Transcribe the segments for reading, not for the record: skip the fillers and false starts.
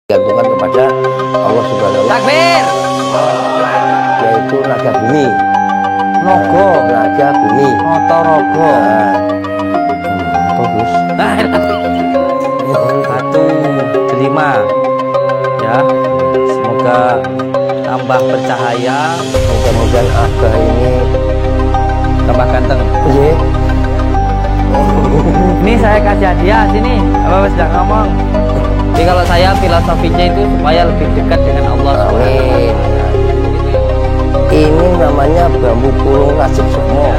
Gantungkan kepada Allah Subhanahu wa Ta'ala. Takbir. Yaitu naga bumi. Nogo. Naga bumi. Motorogo. Bagus. Batu delima. Ya. Semoga tambah bercahaya. Mudah-mudahan Abah ini Tambah ganteng. Iya. Ini saya kasih hadiah sini. Apa sudah ngomong? Jadi kalau saya filosofinya itu supaya lebih dekat dengan Allah SWT. Amin. Ini namanya bambu pulung nasib sukmo.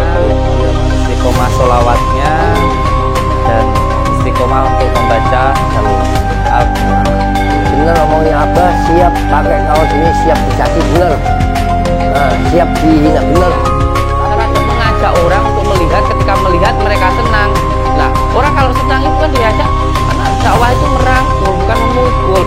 Istiqomah sholawatnya dan istiqomah untuk membaca Bener ngomongnya Abah, siap pakai kaos ini, siap dicaci bener. Nah, siap dihina bener. Kadang-kadang mengajak orang untuk melihat, ketika melihat mereka senang. Nah, orang kalau senang itu kan diajak, karena dakwah itu merangkul, bukan memukul.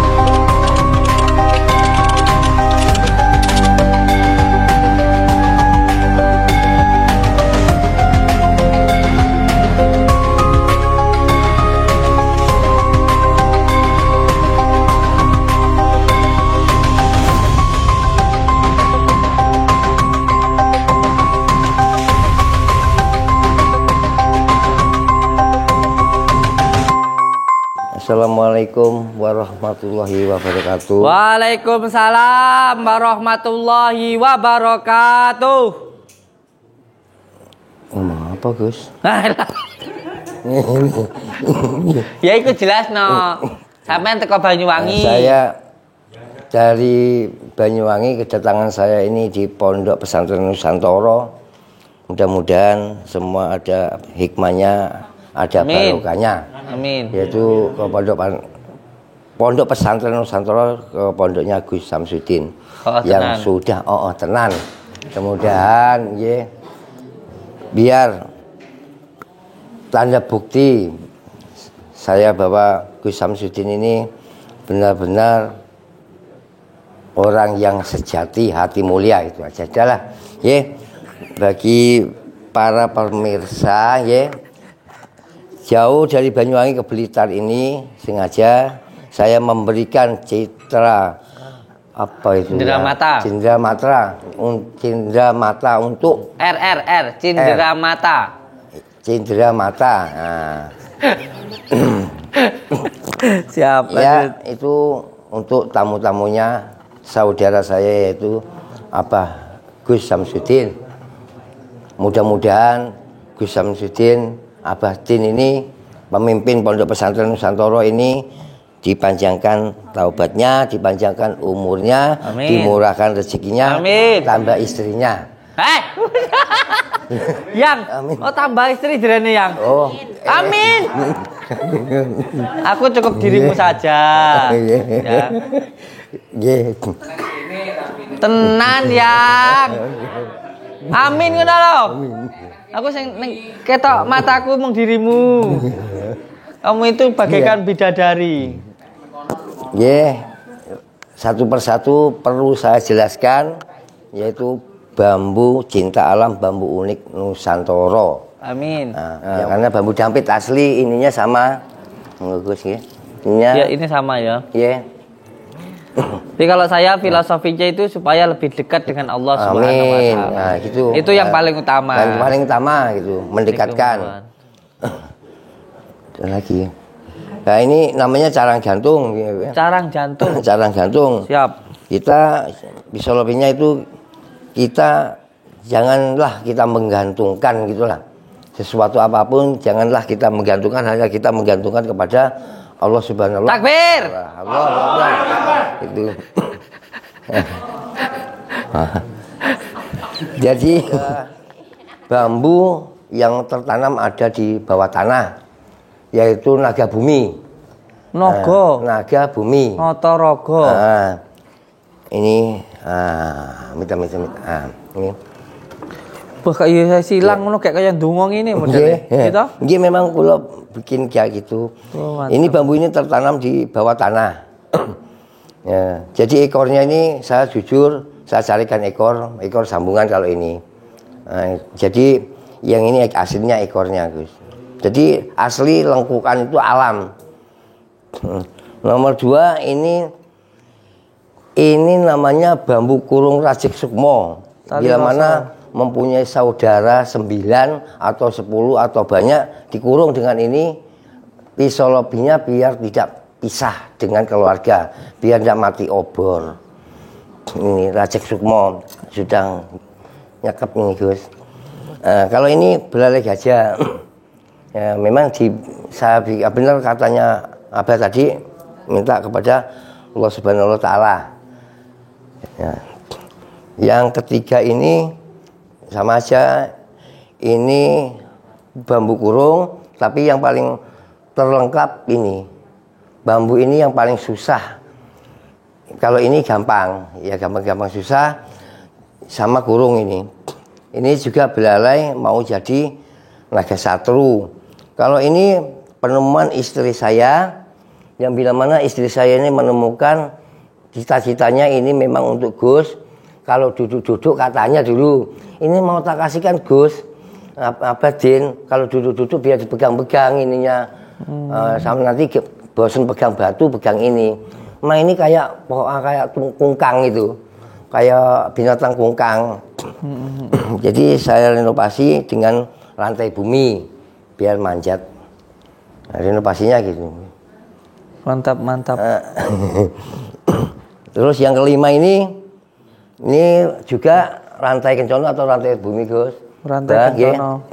Assalamualaikum warahmatullahi wabarakatuh. Waalaikumsalam warahmatullahi wabarakatuh. Ngomong apa Gus? Ya itu jelas no. Sampean teko Banyuwangi. Saya dari Banyuwangi, kedatangan saya ini di Pondok Pesantren Nusantara. Mudah-mudahan semua ada hikmahnya, ada barokahnya. Amin. Yaitu ke Pondok Pesantren Nusantara, ke pondoknya Gus Samsudin yang tenan. sudah tenan. Kemudian ya, biar tanda bukti saya bahwa Gus Samsudin ini benar-benar orang yang sejati, hati mulia, itu aja adalah ya. Bagi para pemirsa ya, jauh dari Banyuwangi ke Blitar ini sengaja saya memberikan citra apa itu? Cindramata. Cindramata untuk Cindramata. Cindramata. Nah. Siap. Ya, itu untuk tamu-tamunya saudara saya yaitu Gus Samsudin. Mudah-mudahan Gus Samsudin Abah Din ini, pemimpin Pondok Pesantren Nusantara ini, dipanjangkan taubatnya, dipanjangkan umurnya, amin. Dimurahkan rezekinya, amin. Tambah istrinya. Yang, amin. Oh tambah istri jerene yang. Oh, amin. Aku cukup dirimu saja. Ya. Tenan yang. Amin ngono lho. Aku sing ketok mataku mung dirimu. Kamu itu bagaikan bidadari. Satu persatu perlu saya jelaskan, yaitu bambu cinta alam, bambu unik Nusantara. Amin. Karena bambu dampit asli ininya sama, Gus ya. Ya ini sama ya. Jadi kalau saya filosofinya itu supaya lebih dekat dengan Allah Subhanahu wa Ta'ala. Nah, gitu. Itu yang paling utama. Yang paling utama gitu, mendekatkan. Dan lagi. Nah, ini namanya carang jantung. Carang jantung. Carang jantung. Siap. Kita filosofinya itu, kita janganlah kita menggantungkan gitulah. Sesuatu apapun janganlah kita menggantungkan, hanya kita menggantungkan kepada Allah Subhanahu wa Ta'ala. Takbir. Allah Akbar. Itu. Jadi bambu yang tertanam ada di bawah tanah, yaitu naga bumi. Nogo. Naga bumi. Motorogo. Ini minta. Ini. Wah kayak silang ngono kayak ndonga ngene modele. Gitu. Nggih memang kula bikin kayak gitu. Ini bambu ini tertanam di bawah tanah. Ya, jadi ekornya ini saya jujur saya carikan ekor sambungan kalau ini. Jadi yang ini aslinya ekornya Gus. Jadi asli lengkukan itu alam. Nomor 2 ini Ini namanya bambu kurung Rajik Sukmo. Bila mana mempunyai saudara 9 atau 10 atau banyak dikurung dengan ini, pisolopinya biar tidak pisah dengan keluarga, biar tidak mati obor. Ini Rajik Sukmo sudah nyekep ini Gus. Kalau ini belalai gajah, ya memang saya benar katanya Abah tadi minta kepada Allah Subhanahu Wa Taala. Ya. Yang ketiga ini sama aja, ini bambu kurung, tapi yang paling terlengkap ini bambu ini yang paling susah. Kalau ini gampang, ya gampang susah sama kurung ini. Ini juga belalai mau jadi naga satru. Kalau ini penemuan istri saya, yang bila mana istri saya ini menemukan cita-citanya ini memang untuk Gus. Kalau duduk-duduk katanya dulu, ini mau tak kasihkan Gus Abadin. Kalau duduk-duduk biar dipegang-pegang ininya. Sampai nanti bosan pegang batu, pegang ini. Nah ini kayak kungkang itu, kayak binatang kungkang. Jadi saya renovasi dengan lantai bumi biar manjat. Nah, renovasinya gitu. Mantap. Terus yang kelima ini juga rantai kencono atau rantai bumi Gus. Rantai kencono.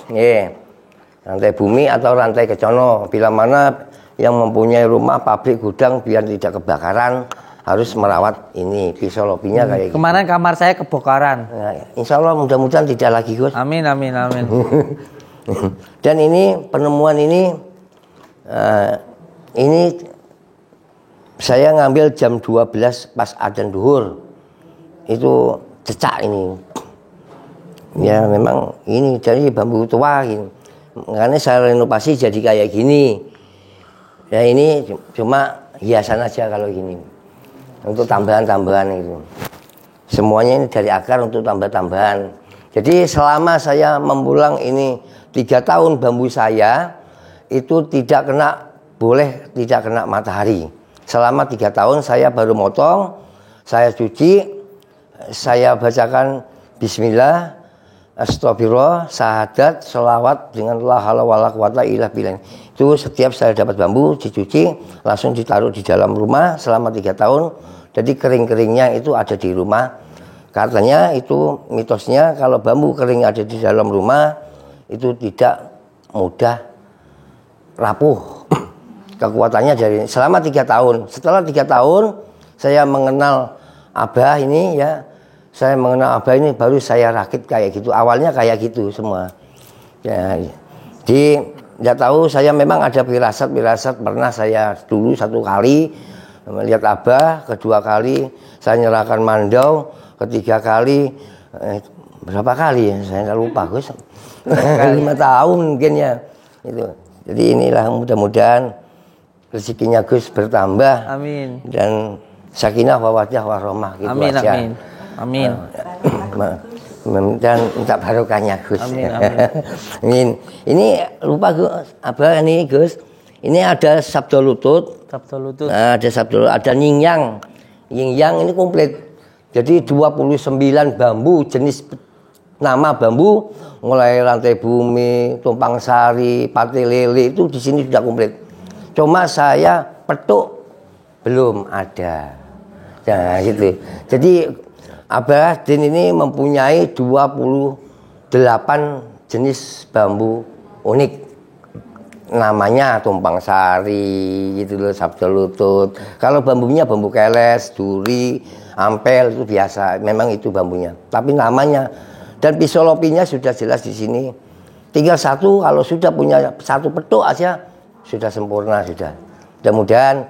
Rantai bumi atau rantai kencono. Bila mana yang mempunyai rumah, pabrik, gudang biar tidak kebakaran harus merawat ini pisolopinya kayak gitu. Kemarin kamar saya kebakaran. Nah, insya Allah mudah-mudahan tidak lagi Gus. Amin. Dan ini penemuan ini saya ngambil jam 12 pas adzan duhur. Itu cecak ini. Ya memang ini jadi bambu tua gitu. Makanya saya renovasi jadi kayak gini. Ya ini cuma hiasan aja kalau gini. Untuk tambahan-tambahan itu. Semuanya ini dari akar untuk tambah-tambahan. Jadi selama saya mempulang ini 3 tahun bambu saya itu tidak kena matahari. Selama 3 tahun saya baru motong, saya cuci, saya bacakan bismillah, astagfirullah, syahadat, selawat dengan la haula wala quwata illa billah. Itu setiap saya dapat bambu dicuci, langsung ditaruh di dalam rumah selama 3 tahun. Jadi kering-keringnya itu ada di rumah. Katanya itu mitosnya kalau bambu kering ada di dalam rumah itu tidak mudah rapuh. Kekuatannya dari selama 3 tahun. Setelah 3 tahun saya mengenal Abah ini ya. Saya mengenal Abah ini baru saya rakit kayak gitu. Awalnya kayak gitu semua. Ya, tidak tahu saya memang ada firasat pernah saya dulu 1 kali melihat Abah, 2 kali saya nyerahkan mandau, 3 kali berapa kali ya saya lupa Gus. 5 tahun mungkin ya. Itu. Jadi inilah mudah-mudahan rezekinya Gus bertambah. Amin. Dan sakinah mawaddah warahmah gitu aja. Amin. Dan minta barokahnya Gus. Amin. Ini lupa Gus, apa ini Gus? Ini ada sabda lutut. Nah, ada sabda lutut, ada yin yang. Yin yang ini komplit. Jadi 29 bambu jenis nama bambu mulai rantai bumi, tumpang sari, pati lele itu di sini sudah komplit. Cuma saya petuk belum ada. Nah, gitu. Jadi Abah Din ini mempunyai 28 jenis bambu unik. Namanya tumpang sari gitu loh, sabda lutut. Kalau bambunya bambu keles, duri, ampel itu biasa, memang itu bambunya. Tapi namanya dan pisolopinya sudah jelas di sini. Tinggal satu, kalau sudah punya 1 petuk aja sudah sempurna sudah. Mudah-mudahan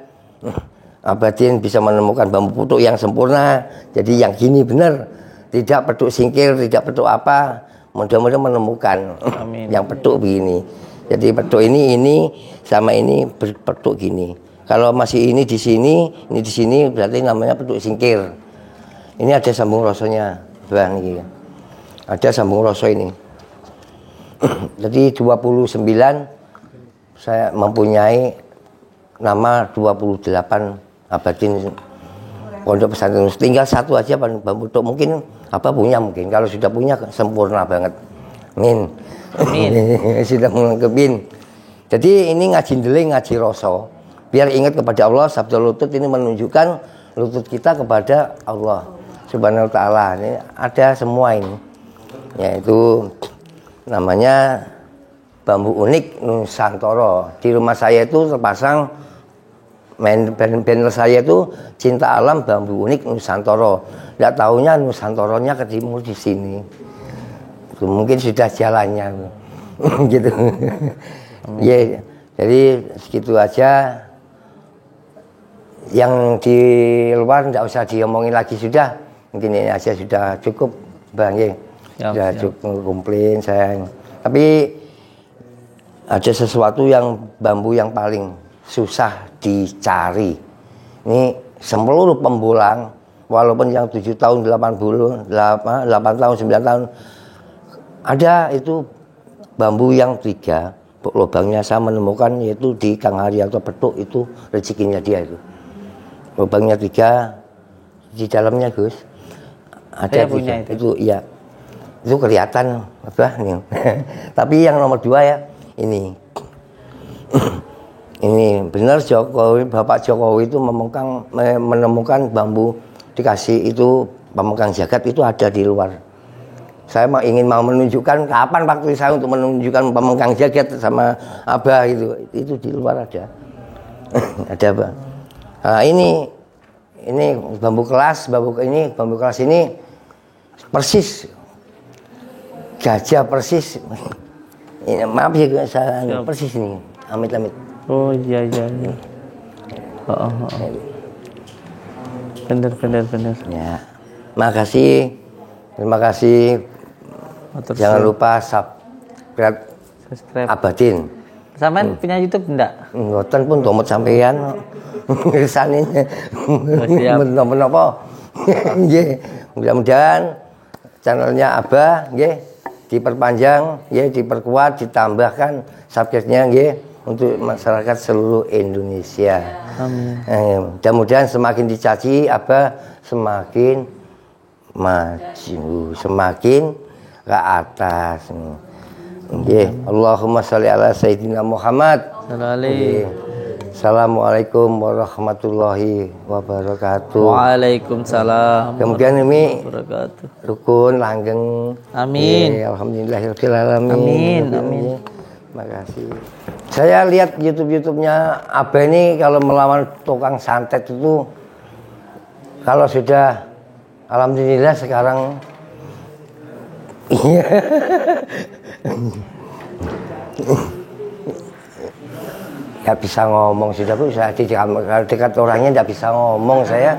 Abah Din bisa menemukan bambu putuk yang sempurna. Jadi yang gini benar, tidak petuk singkir, tidak petuk apa. Mudah-mudahan menemukan. Amin. Yang petuk begini. Jadi petuk ini sama ini berpetuk gini. Kalau masih ini di sini berarti namanya petuk singkir. Ini ada sambung rasonya, Bang ini. Ada sambung raso ini. Jadi 29 saya mempunyai nama 28 Abah Din pondok pesantren tinggal satu aja bambu tok, mungkin apa punya, mungkin kalau sudah punya sempurna banget. Amin. Amin. Sudah melengkapin. Jadi ini ngaji ndeling, ngaji rasa. Biar ingat kepada Allah. Sabda lutut ini menunjukkan lutut kita kepada Allah Subhanahu wa taala. Ini ada semua ini. Yaitu namanya bambu unik Nusantara. Di rumah saya itu terpasang banner saya itu cinta alam bambu unik Nusantara. Tidak tahunya Nusantaranya ke timur di sini. Itu mungkin sudah jalannya gitu. Ya, jadi segitu aja. Yang di luar tidak usah diomongin lagi, sudah. Mungkin ini aja sudah cukup, Bang. Sudah cukup komplain saya. Tapi ada sesuatu yang bambu yang paling susah dicari. Ini seluruh pembulang, walaupun yang 7 tahun, 8 tahun, 9 tahun, ada itu bambu yang 3 lubangnya saya menemukan, yaitu di Kang Haryanto Petuk, itu rezekinya dia itu. Lubangnya 3 di dalamnya, Gus. Ada 3 itu, ya. Itu kelihatan apa nih. Tapi yang nomor 2 ya, ini. Ini benar Jokowi, Bapak Jokowi itu menemukan bambu dikasih itu pemengkang jagat, itu ada di luar. Saya ingin menunjukkan kapan waktu saya untuk menunjukkan pemengkang jagat sama Abah itu di luar ada. Ada apa? Nah, ini bambu kelas ini persis gajah persis. Ini, maaf ya saya persis ini. Amit-amit. Oh iya. Bener. Ya. Terima kasih. Jangan lupa subscribe Abadin. Sampean punya YouTube enggak? Ngoten pun domot sampean. Kersane. Menapa? Nggih. Mudah-mudahan channelnya Abah nggih diperpanjang, nggih diperkuat, ditambahkan subscribe-nya nggih untuk masyarakat seluruh Indonesia. Amin. Mudah-mudahan semakin dicaci Abah semakin maju, semakin ke atas. Nggih, Allahumma sholli ala sayyidina Muhammad. Assalamualaikum warahmatullahi wabarakatuh. Waalaikumsalam. Kemudian ini rukun langgeng. Amin. Alhamdulillahirabbil alamin. Amin. Terima kasih. Saya lihat YouTube-nya Abah ini kalau melawan tukang santet itu, kalau sudah alhamdulillah sekarang iya. Nggak bisa ngomong sudah, Bu. Saya dekat orangnya nggak bisa ngomong saya.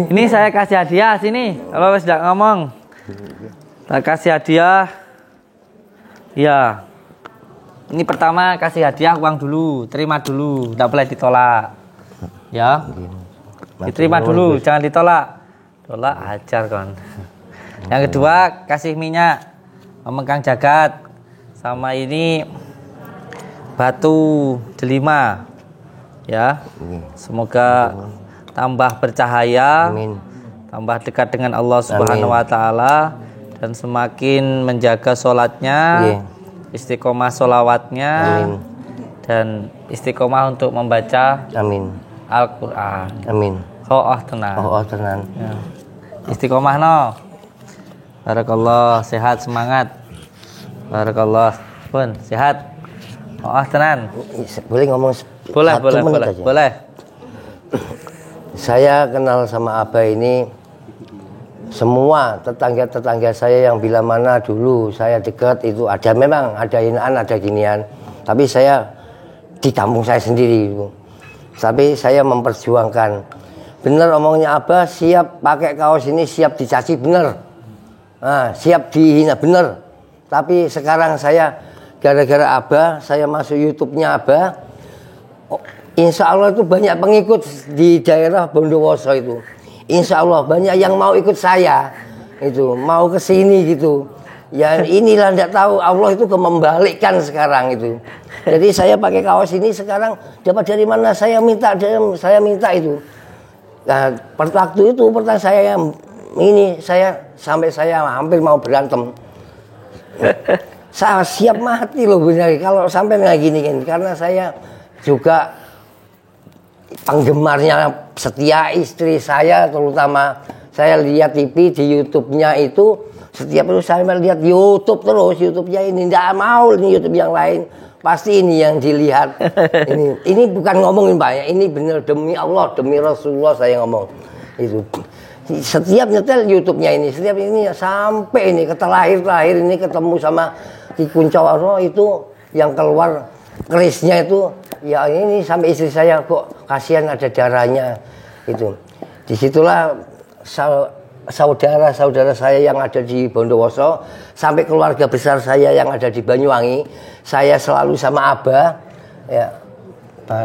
Ini saya kasih hadiah sini. Kalau sudah ngomong, saya kasih hadiah. Ya. Ini pertama kasih hadiah uang dulu, terima dulu, nggak boleh ditolak. Ya. Diterima dulu, jangan ditolak. Tolak ajar kon. Yang kedua kasih minyak pemengkang jagat, sama ini batu delima. Ya. Semoga tambah bercahaya. Amin. Tambah dekat dengan Allah Subhanahu wa taala dan semakin menjaga sholatnya, istiqomah sholawatnya, dan istiqomah untuk membaca Al-Quran. Amin. Tenan. Ya. Istiqomah no. Barakallah, sehat, semangat. Barakallah, pun sehat. Tenan. Boleh ngomong? Boleh. Saya kenal sama Abah ini, semua tetangga-tetangga saya yang bila mana dulu saya dekat itu memang ada hinaan, ada ginian. Tapi saya di kampung saya sendiri itu. Tapi saya memperjuangkan. Bener omongnya Abah, siap pakai kaos ini, siap dicaci, bener. Siap dihina, bener. Tapi sekarang saya gara-gara Abah, saya masuk YouTube-nya Abah. Insya Allah itu banyak pengikut di daerah Bondowoso itu. Insya Allah banyak yang mau ikut saya, itu mau ke sini gitu. Ya inilah tidak tahu Allah itu membalikkan sekarang itu. Jadi saya pakai kaos ini sekarang dapat dari mana? Saya minta itu. Nah, waktu itu pertanyaan saya ini, sampai saya hampir mau berantem. Saya siap mati loh benar kalau sampai kayak gini kan, karena saya juga penggemarnya setia istri saya, terutama saya lihat TV di YouTube-nya itu setiap itu saya melihat YouTube terus, YouTube-nya ini tidak mau ini YouTube yang lain, pasti ini yang dilihat. Ini bukan ngomongin Pak, ini benar demi Allah, demi Rasulullah saya ngomong itu. Setiap nyetel YouTube-nya ini, setiap ini sampai ini terakhir ini ketemu sama Ki Kuncoro itu yang keluar kerisnya itu, ya ini sampai istri saya kok kasihan ada darahnya itu. Disitulah saudara-saudara saya yang ada di Bondowoso sampai keluarga besar saya yang ada di Banyuwangi, saya selalu sama Abah ya.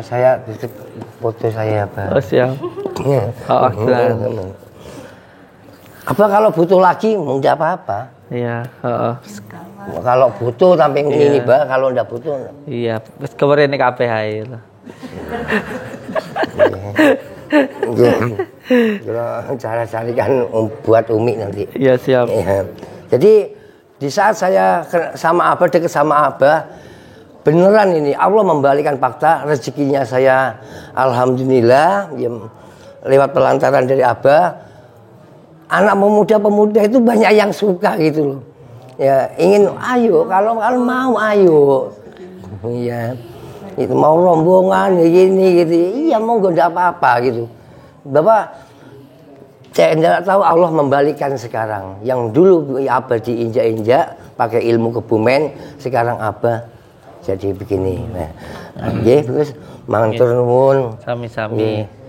Saya titip foto saya Abah. Oh siap. Apa kalau butuh lagi enggak apa-apa. Iya, Kalau butuh sampai ini Bah, kalau enggak butuh. Iya, wis kewerene kabeh ae lho. Cara carikan buat Umi nanti. Iya, siap. Ya. Jadi di saat saya sama Abah, dekat sama Abah, beneran ini Allah membalikan fakta, rezekinya saya alhamdulillah ya, lewat pelantaran dari Abah. Anak pemuda itu banyak yang suka gitu loh. Ya, ingin ayo kalau mau ayo. Iya. Itu mau rombongan gini gitu. Iya, mau enggak apa-apa gitu. Bapak saya enggak tahu Allah membalikan sekarang. Yang dulu Abah diinjak-injak pakai ilmu Kebumen, sekarang Abah jadi begini. Nah, nggih terus matur nuwun. Sami-sami.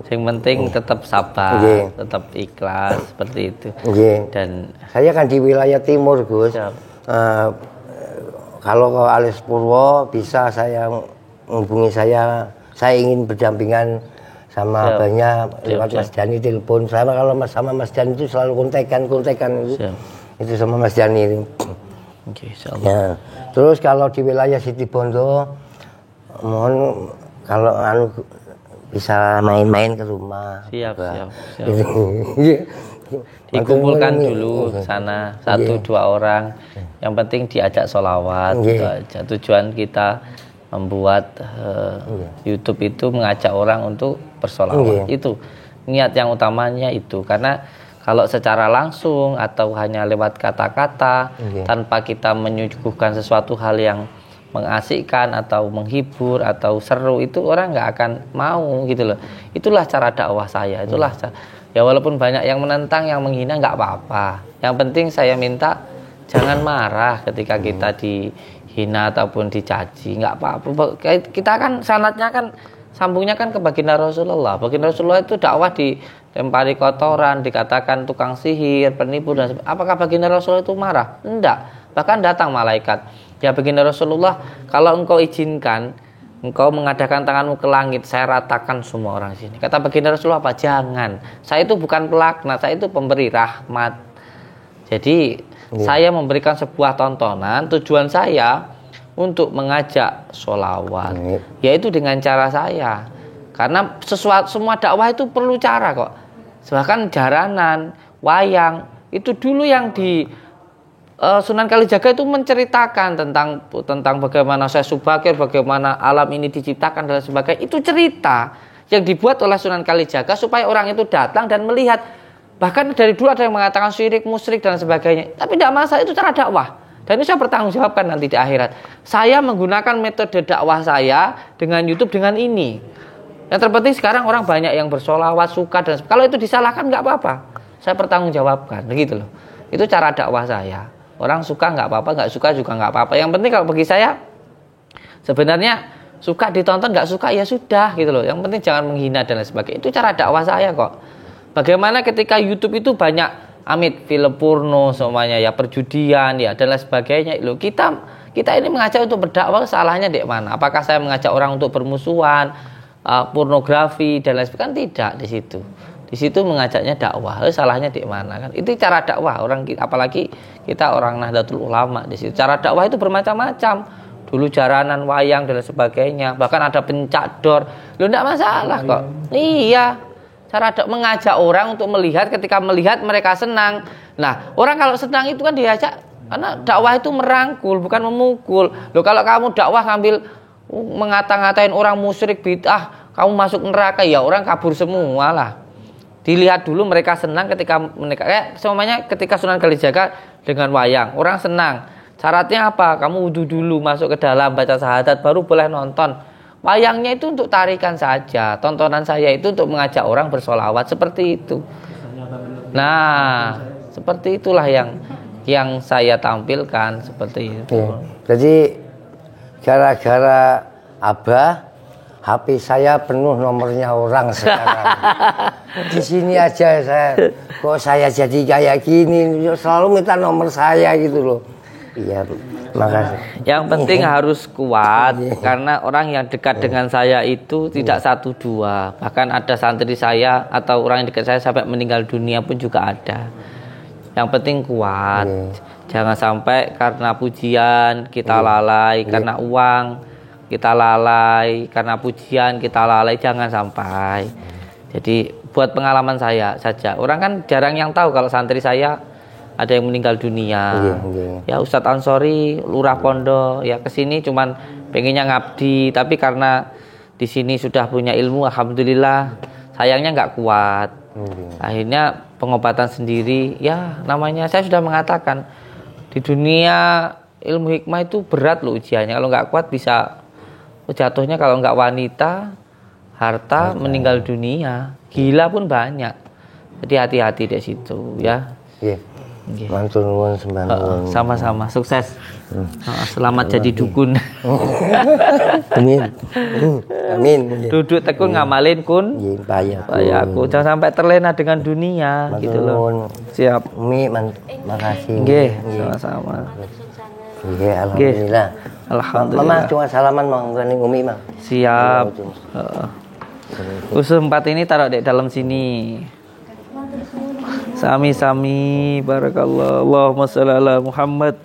Yang penting tetap sabar, tetap ikhlas seperti itu. Dan saya kan di wilayah timur, Gus. Kalau ke Alis Purwo bisa saya menghubungi saya ingin berdampingan sama abahnya lewat Mas Dani, telepon sama. Kalau sama Mas Dani itu selalu kontekan itu sama Mas Dani. Ya. Terus kalau di wilayah Siti Bondo, mohon kalau bisa main-main ke rumah. Siap. Dikumpulkan dulu sana 1-2 orang. Yang penting diajak sholawat. Tujuan kita membuat YouTube itu mengajak orang untuk bersolawat. Itu niat yang utamanya itu. Karena kalau secara langsung atau hanya lewat kata-kata tanpa kita menyuguhkan sesuatu hal yang mengasikkan atau menghibur atau seru, itu orang nggak akan mau gitu loh. Itulah cara dakwah saya. Itulah ya, walaupun banyak yang menentang, yang menghina, nggak apa-apa. Yang penting saya minta jangan marah ketika kita dihina ataupun dicaci, nggak apa-apa. Kita kan sanatnya kan sambungnya kan ke baginda Rasulullah. Baginda Rasulullah itu dakwah dilempari kotoran, dikatakan tukang sihir, penipu dan sebagainya. Apakah baginda Rasulullah itu marah? Enggak. Bahkan datang malaikat. Ya baginda Rasulullah, kalau engkau izinkan, engkau mengadakan tanganmu ke langit, saya ratakan semua orang sini. Kata baginda Rasulullah apa? Jangan. Saya itu bukan pelaknat, saya itu pemberi rahmat. Jadi saya memberikan sebuah tontonan, tujuan saya untuk mengajak sholawat, yaitu dengan cara saya. Karena semua dakwah itu perlu cara kok. Bahkan jaranan, wayang, itu dulu yang di Sunan Kalijaga itu menceritakan tentang bagaimana Syekh Subakir, bagaimana alam ini diciptakan dan sebagainya. Itu cerita yang dibuat oleh Sunan Kalijaga supaya orang itu datang dan melihat. Bahkan dari dulu ada yang mengatakan syirik, musyrik dan sebagainya. Tapi tidak masalah, itu cara dakwah. Dan itu saya bertanggungjawabkan nanti di akhirat. Saya menggunakan metode dakwah saya dengan YouTube dengan ini. Yang terpenting sekarang orang banyak yang bersolawat, suka dan kalau itu disalahkan nggak apa-apa. Saya bertanggungjawabkan, begitu loh. Itu cara dakwah saya. Orang suka nggak apa-apa, nggak suka juga nggak apa-apa. Yang penting kalau bagi saya, sebenarnya suka ditonton, nggak suka ya sudah gitu loh. Yang penting jangan menghina dan lain sebagainya. Itu cara dakwah saya kok. Bagaimana ketika YouTube itu banyak amit film porno semuanya ya, perjudian ya dan lain sebagainya. Loh, kita ini mengajak untuk berdakwah, salahnya di mana? Apakah saya mengajak orang untuk bermusuhan, pornografi dan lain sebagainya? Kan tidak di situ. Di situ mengajaknya dakwah. Salahnya di mana kan? Itu cara dakwah orang, apalagi kita orang Nahdlatul Ulama di situ. Cara dakwah itu bermacam-macam. Dulu jaranan, wayang dan sebagainya. Bahkan ada pencador. Loh enggak masalah kok. Iya. Cara mengajak orang untuk melihat, ketika melihat mereka senang. Nah, orang kalau senang itu kan diajak, karena dakwah itu merangkul, bukan memukul. Loh, kalau kamu dakwah ngambil ngata-ngatain orang musyrik bid'ah, kamu masuk neraka, ya orang kabur semua lah. Dilihat dulu mereka senang ketika mereka, semuanya ketika Sunan Kalijaga dengan wayang, orang senang. Syaratnya apa? Kamu wudu dulu, masuk ke dalam, baca syahadat, baru boleh nonton. Wayangnya itu untuk tarikan saja, tontonan saya itu untuk mengajak orang bersolawat, seperti itu. Nah, seperti itulah yang saya tampilkan, seperti itu. Ya. Jadi gara-gara Abah, HP saya penuh nomornya orang sekarang. Di sini aja kok saya jadi kayak gini, selalu minta nomor saya gitu loh. Iya, makasih. Yang penting harus kuat, karena orang yang dekat dengan saya itu tidak satu dua, bahkan ada santri saya atau orang yang dekat saya sampai meninggal dunia pun juga ada. Yang penting kuat, jangan sampai karena pujian kita lalai, karena uang kita lalai, karena pujian kita lalai, jangan sampai. Jadi buat pengalaman saya saja, orang kan jarang yang tahu kalau santri saya ada yang meninggal dunia. Ya Ustadz Ansori, Lurah Pondok, ya kesini cuman pengennya ngabdi, tapi karena di sini sudah punya ilmu, alhamdulillah. Sayangnya nggak kuat. Akhirnya pengobatan sendiri. Ya namanya saya sudah mengatakan di dunia ilmu hikmah itu berat loh ujiannya. Kalau nggak kuat bisa jatuhnya, kalau nggak wanita, harta, meninggal dunia, gila pun banyak. Jadi hati-hati di situ ya. Mantul nuwun sembah nuwun. Sama-sama, sukses. Selamat jadi dukun. Amin. Amin. Duduk tekun ngamalin kun. Aku jangan sampai terlena dengan dunia gitu loh. Siap. Umi, makasih. Nggih, sama-sama. Nggih, alhamdulillah. Alhamdulillah. Mama cuma salaman mau ngene Umi, Mang. Siap. Usul 4 ini taruh di dalam sini. Sami-sami, barakallah. Allahumma shalli ala Muhammad.